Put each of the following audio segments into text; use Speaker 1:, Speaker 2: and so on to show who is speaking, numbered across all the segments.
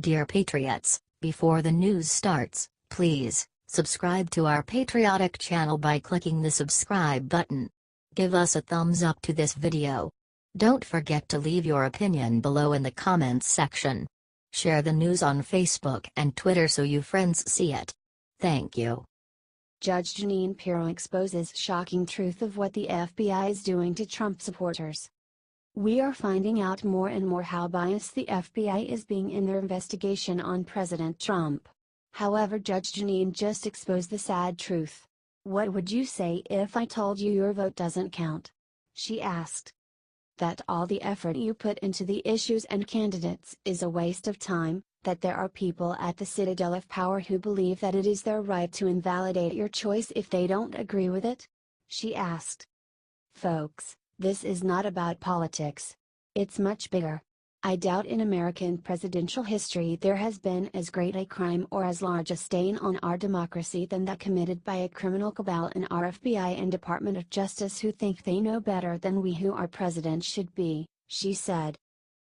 Speaker 1: Dear Patriots, before the news starts, please subscribe to our patriotic channel by clicking the subscribe button. Give us a thumbs up to this video. Don't forget to leave your opinion below in the comments section. Share the news on Facebook and Twitter so you friends see it. Thank you.
Speaker 2: Judge Jeanine Pirro exposes shocking truth of what the FBI is doing to Trump supporters. We are finding out more and more how biased the FBI is being in their investigation on President Trump. However, Judge Jeanine just exposed the sad truth. "What would you say if I told you your vote doesn't count?" she asked. "That all the effort you put into the issues and candidates is a waste of time, that there are people at the citadel of power who believe that it is their right to invalidate your choice if they don't agree with it?" she asked. Folks, this is not about politics. It's much bigger. I doubt in American presidential history there has been as great a crime or as large a stain on our democracy than that committed by a criminal cabal in our FBI and Department of Justice who think they know better than we who our president should be, she said.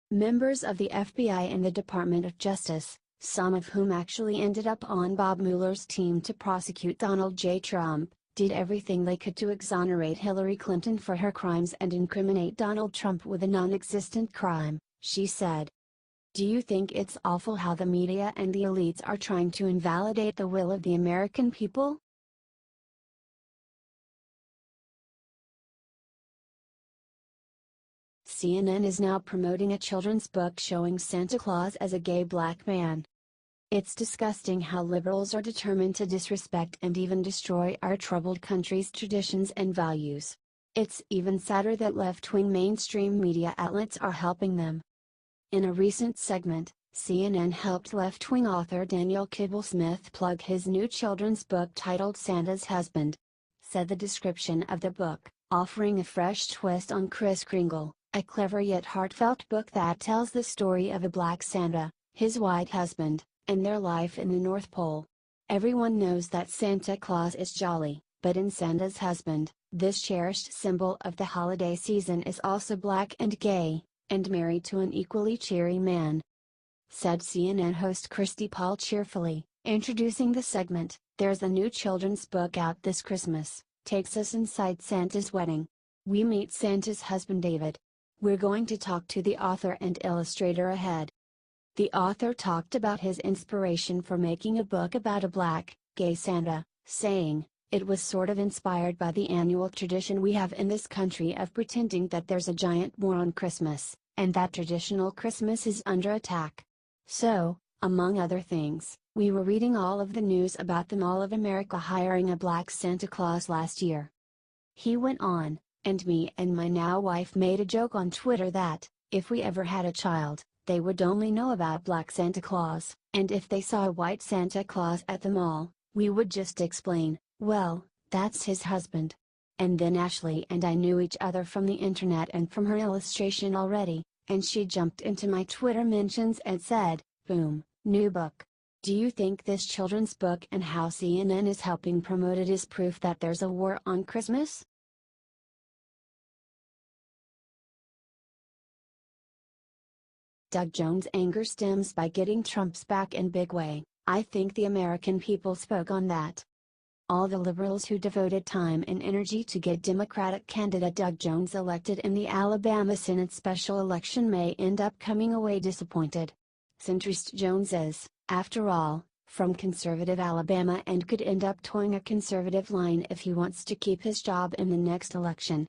Speaker 2: Members of the FBI and the Department of Justice, some of whom actually ended up on Bob Mueller's team to prosecute Donald J. Trump, did everything they could to exonerate Hillary Clinton for her crimes and incriminate Donald Trump with a non-existent crime, she said. "Do you think it's awful how the media and the elites are trying to invalidate the will of the American people?" CNN is now promoting a children's book showing Santa Claus as a gay black man. "It's disgusting how liberals are determined to disrespect and even destroy our troubled country's traditions and values. It's even sadder that left-wing mainstream media outlets are helping them." In a recent segment, CNN helped left-wing author Daniel Kibble-Smith plug his new children's book titled Santa's Husband. Said the description of the book, offering a fresh twist on Kris Kringle, a clever yet heartfelt book that tells the story of a black Santa, his white husband, and their life in the North Pole. Everyone knows that Santa Claus is jolly, but in Santa's Husband, this cherished symbol of the holiday season is also black and gay, and married to an equally cheery man. Said CNN host Christy Paul cheerfully, introducing the segment, "There's a new children's book out this Christmas, takes us inside Santa's wedding. We meet Santa's husband David. We're going to talk to the author and illustrator ahead." The author talked about his inspiration for making a book about a black, gay Santa, saying, "It was sort of inspired by the annual tradition we have in this country of pretending that there's a giant war on Christmas, and that traditional Christmas is under attack. So, among other things, we were reading all of the news about the Mall of America hiring a black Santa Claus last year." He went on, "And me and my now wife made a joke on Twitter that, if we ever had a child, they would only know about black Santa Claus, and if they saw a white Santa Claus at the mall, we would just explain, well, that's his husband. And then Ashley and I knew each other from the internet and from her illustration already, and she jumped into my Twitter mentions and said, boom, new book. Do you think this children's book and how CNN is helping promote it is proof that there's a war on Christmas?" Doug Jones' anger stems by getting Trump's back in big way. "I think the American people spoke on that. All the liberals who devoted time and energy to get Democratic candidate Doug Jones elected in the Alabama Senate special election may end up coming away disappointed. Centrist Jones is, after all, from conservative Alabama and could end up towing a conservative line if he wants to keep his job in the next election.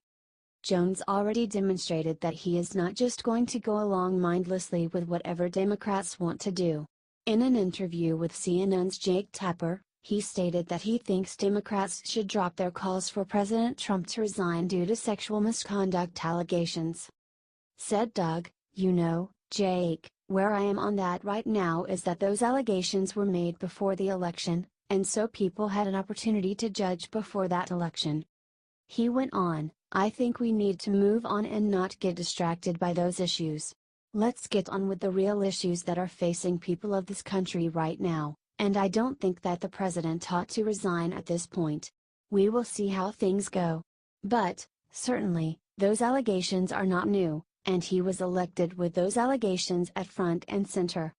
Speaker 2: Jones already demonstrated that he is not just going to go along mindlessly with whatever Democrats want to do. In an interview with CNN's Jake Tapper, he stated that he thinks Democrats should drop their calls for President Trump to resign due to sexual misconduct allegations. Said Doug, "You know, Jake, where I am on that right now is that those allegations were made before the election, and so people had an opportunity to judge before that election." He went on, "I think we need to move on and not get distracted by those issues. Let's get on with the real issues that are facing people of this country right now, and I don't think that the president ought to resign at this point. We will see how things go. But, certainly, those allegations are not new, and he was elected with those allegations at front and center."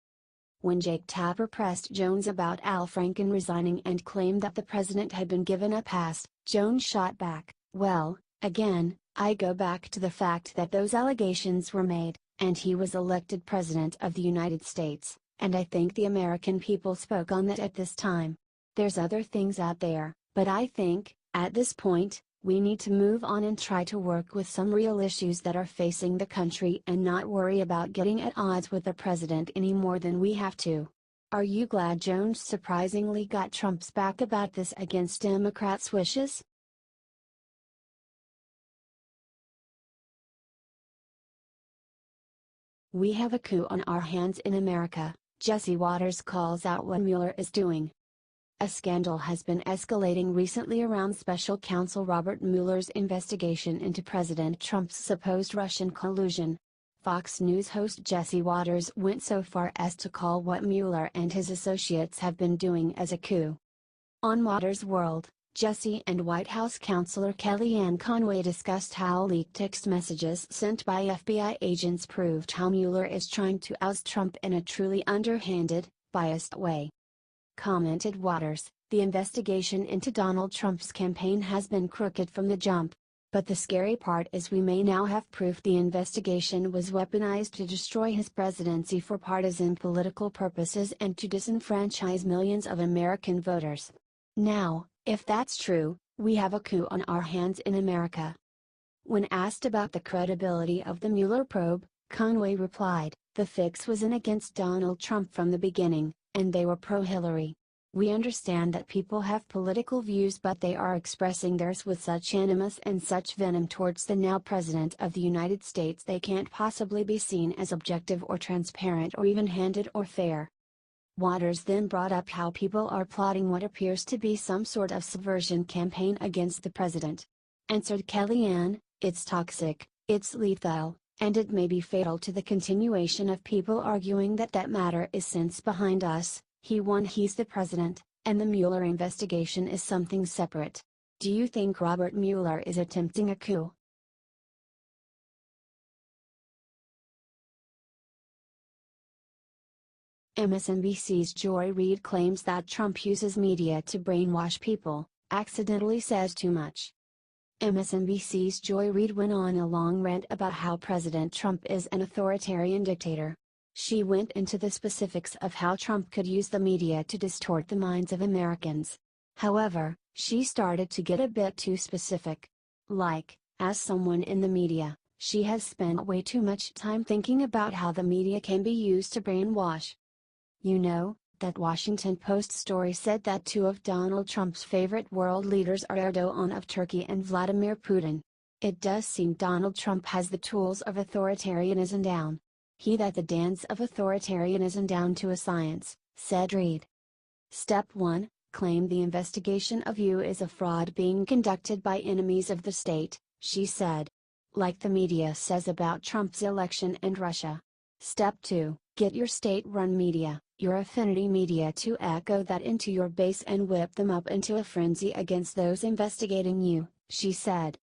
Speaker 2: When Jake Tapper pressed Jones about Al Franken resigning and claimed that the president had been given a pass, Jones shot back, "Well, again, I go back to the fact that those allegations were made, and he was elected president of the United States, and I think the American people spoke on that at this time. There's other things out there, but I think, at this point, we need to move on and try to work with some real issues that are facing the country and not worry about getting at odds with the president any more than we have to." Are you glad Jones surprisingly got Trump's back about this against Democrats' wishes? We have a coup on our hands in America, Jesse Watters calls out what Mueller is doing. A scandal has been escalating recently around Special Counsel Robert Mueller's investigation into President Trump's supposed Russian collusion. Fox News host Jesse Watters went so far as to call what Mueller and his associates have been doing as a coup. On Watters' World, Jesse and White House counselor Kellyanne Conway discussed how leaked text messages sent by FBI agents proved how Mueller is trying to oust Trump in a truly underhanded, biased way. Commented Watters, "The investigation into Donald Trump's campaign has been crooked from the jump. But the scary part is we may now have proof the investigation was weaponized to destroy his presidency for partisan political purposes and to disenfranchise millions of American voters. Now, if that's true, we have a coup on our hands in America." When asked about the credibility of the Mueller probe, Conway replied, "The fix was in against Donald Trump from the beginning, and they were pro-Hillary. We understand that people have political views, but they are expressing theirs with such animus and such venom towards the now President of the United States they can't possibly be seen as objective or transparent or even-handed or fair." Watters then brought up how people are plotting what appears to be some sort of subversion campaign against the president. Answered Kellyanne, "It's toxic, it's lethal, and it may be fatal to the continuation of people arguing that that matter is since behind us. He won, he's the president, and the Mueller investigation is something separate. Do you think Robert Mueller is attempting a coup?" MSNBC's Joy Reid claims that Trump uses media to brainwash people, accidentally says too much. MSNBC's Joy Reid went on a long rant about how President Trump is an authoritarian dictator. She went into the specifics of how Trump could use the media to distort the minds of Americans. However, she started to get a bit too specific. Like, as someone in the media, she has spent way too much time thinking about how the media can be used to brainwash. You know, that Washington Post story said that two of Donald Trump's favorite world leaders are Erdogan of Turkey and Vladimir Putin. It does seem Donald Trump has the tools of authoritarianism down. He that the dance of authoritarianism down to a science, said Reid. Step 1, claim the investigation of you is a fraud being conducted by enemies of the state, she said. Like the media says about Trump's election and Russia. Step 2, get your state-run media, your affinity media to echo that into your base and whip them up into a frenzy against those investigating you, she said.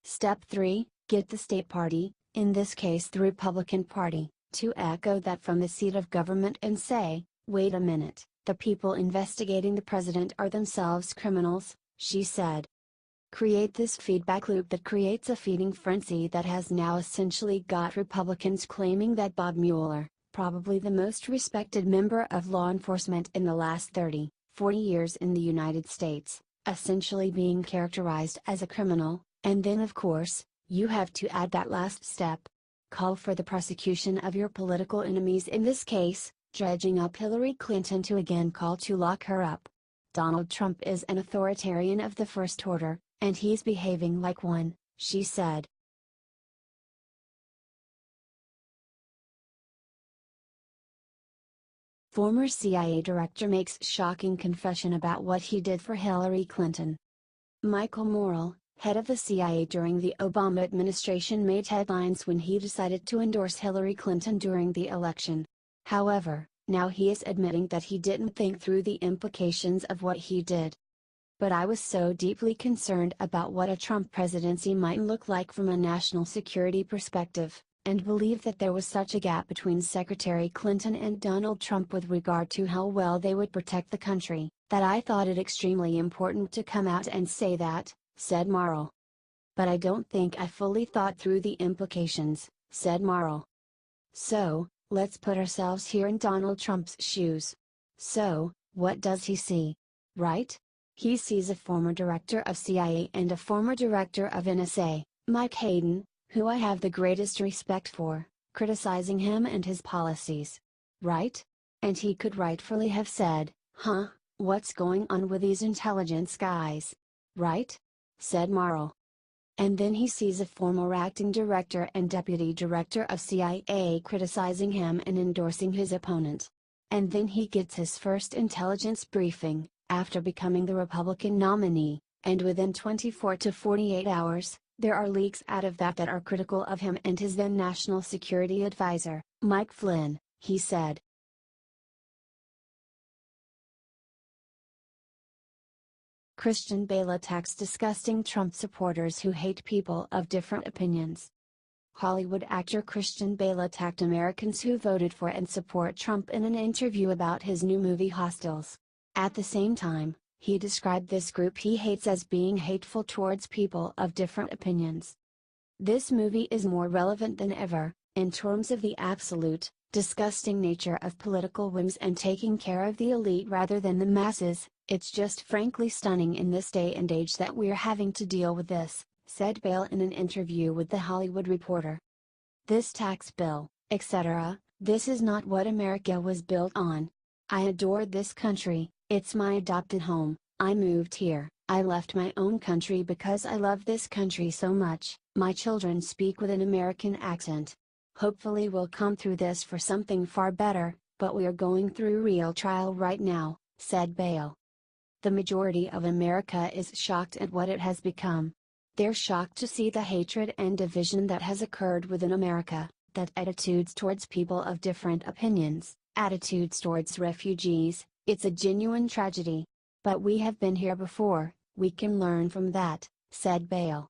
Speaker 2: Step 3, get the state party, in this case the Republican Party, to echo that from the seat of government and say, wait a minute, the people investigating the president are themselves criminals, she said. Create this feedback loop that creates a feeding frenzy that has now essentially got Republicans claiming that Bob Mueller, probably the most respected member of law enforcement in the last 30, 40 years in the United States, essentially being characterized as a criminal, and then of course, you have to add that last step. Call for the prosecution of your political enemies, in this case, dredging up Hillary Clinton to again call to lock her up. Donald Trump is an authoritarian of the first order, and he's behaving like one, she said. Former CIA director makes shocking confession about what he did for Hillary Clinton. Michael Morrell, head of the CIA during the Obama administration, made headlines when he decided to endorse Hillary Clinton during the election. However, now he is admitting that he didn't think through the implications of what he did. But I was so deeply concerned about what a Trump presidency might look like from a national security perspective, and believed that there was such a gap between Secretary Clinton and Donald Trump with regard to how well they would protect the country, that I thought it extremely important to come out and say that, said Morrill. But I don't think I fully thought through the implications, said Morrill. So, let's put ourselves here in Donald Trump's shoes. So, what does he see? Right? He sees a former director of CIA and a former director of NSA, Mike Hayden, who I have the greatest respect for, criticizing him and his policies. Right? And he could rightfully have said, "Huh, what's going on with these intelligence guys?" Right? Said Morrill. And then he sees a former acting director and deputy director of CIA criticizing him and endorsing his opponent. And then he gets his first intelligence briefing, after becoming the Republican nominee, and within 24 to 48 hours, there are leaks out of that are critical of him and his then National Security Advisor, Mike Flynn, he said. Christian Bale attacks disgusting Trump supporters who hate people of different opinions. Hollywood actor Christian Bale attacked Americans who voted for and support Trump in an interview about his new movie Hostiles. At the same time, he described this group he hates as being hateful towards people of different opinions. This movie is more relevant than ever, in terms of the absolute, disgusting nature of political whims and taking care of the elite rather than the masses. It's just frankly stunning in this day and age that we're having to deal with this, said Bale in an interview with The Hollywood Reporter. This tax bill, etc., this is not what America was built on. I adore this country, it's my adopted home, I moved here, I left my own country because I love this country so much, my children speak with an American accent. Hopefully we'll come through this for something far better, but we are going through real trial right now, said Bale. The majority of America is shocked at what it has become. They're shocked to see the hatred and division that has occurred within America, that attitudes towards people of different opinions, attitudes towards refugees, it's a genuine tragedy. But we have been here before, we can learn from that, said Bale.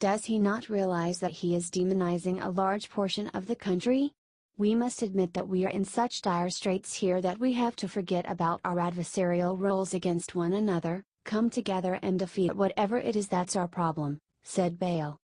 Speaker 2: Does he not realize that he is demonizing a large portion of the country? We must admit that we are in such dire straits here that we have to forget about our adversarial roles against one another, come together and defeat whatever it is that's our problem, said Bale.